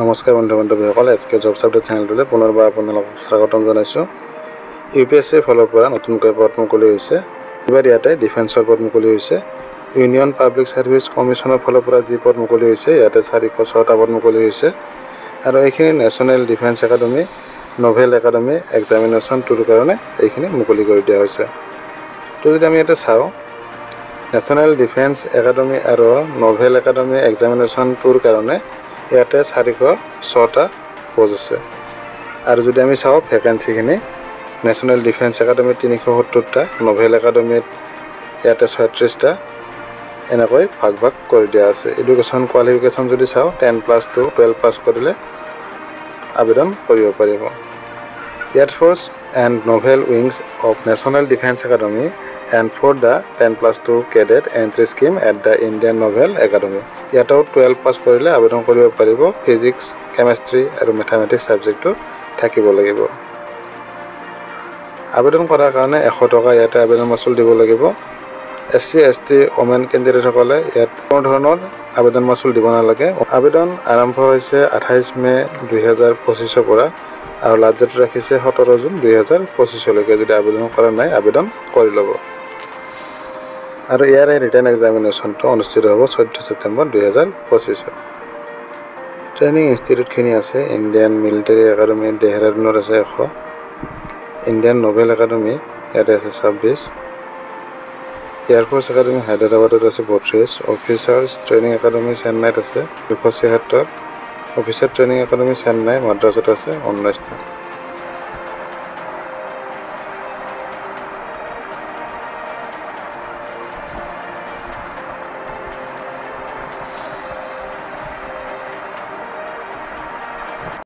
নমস্কাৰ বন্ধু-বান্ধৱীসকল, এছকে jobs update চেনেলটোলৈ পুনৰবাৰ আপোনালোকক স্বাগতম জনাইছোঁ। UPSC ফালৰ পৰা নতুনকৈ পদ মুকলি হৈছে। এইবাৰ ইয়াতে ডিফেন্সৰ পদ মুকলি হৈছে। ইউনিয়ন পাব্লিক ছাৰ্ভিচ কমিশ্যনৰ ফালৰ পৰা যি পদ মুকলি হৈছে, ইয়াতে 406টা পদ মুকলি হৈছে। আৰু এইখিনি national defence academy naval academy examination 2ৰ কাৰণে এইখিনি মুকলি কৰি দিয়া হৈছে। তো যদি আমি ইয়াতে চাওঁ, নেশ্যনেল ডিফেন্স একাডেমী আৰু নভেল একাডেমী এক্সামিনেশ্যন 2ৰ কাৰণে ইয়াতে 406টা পোষ্ট আছে। আৰু যদি আমি চাওঁ ভেকেঞ্চিখিনি, নেশ্যনেল ডিফেন্স একাডেমীত 370টা, নভেল একাডেমীত ইয়াতে 36টা, এনেকৈ ভাগ ভাগ কৰি দিয়া আছে। এডুকেশ্যন কোৱালিফিকেশ্যন যদি চাওঁ, 10+2 12 পাছ কৰিলে আবেদন কৰিব পাৰিব। Air force and novel wings of national defence academy and for the 10+2 cadet entry scheme at the Indian Naval Academy. ইয়াতেও 12 পাছ কৰিলে আবেদন কৰিব পাৰিব। ফিজিক্স, কেমেষ্ট্ৰি আৰু মেথামেটিক্স ছাবজেক্টটো থাকিব লাগিব। আবেদন কৰাৰ কাৰণে 100 টকা ইয়াতে আবেদন মাচুল দিব লাগিব। SC ST ওমেন কেণ্ডিডেটসকলে ইয়াত কোনো ধৰণৰ আবেদন মাচুল দিব নালাগে। আবেদন আৰম্ভ হৈছে 28 মে 2025 পৰা আৰু লাষ্ট ডেট ৰাখিছে 17 জুন 2025লৈকে। যদি আবেদন কৰা নাই, আবেদন কৰি ল'ব। আৰু ইয়াৰে ৰিটাৰ্ণ এক্সামিনেশ্যনটো অনুষ্ঠিত হ'ব 14 ছেপ্টেম্বৰ 2025। ট্ৰেইনিং ইনষ্টিটিউটখিনি আছে। ইণ্ডিয়ান মিলিটাৰী একাডেমী দেহৰাদুনত আছে 100, ইণ্ডিয়ান নভেল একাডেমী ইয়াতে আছে 26, এয়াৰফ'ৰ্চ একাডেমী হায়দৰাবাদত আছে 32, অফিচাৰ্ছ ট্ৰেইনিং একাডেমী চেন্নাইত আছে 276, অফিচাৰ ট্ৰেইনিং একাডেমী চেন্নাই মাদ্ৰাছত আছে 19টা।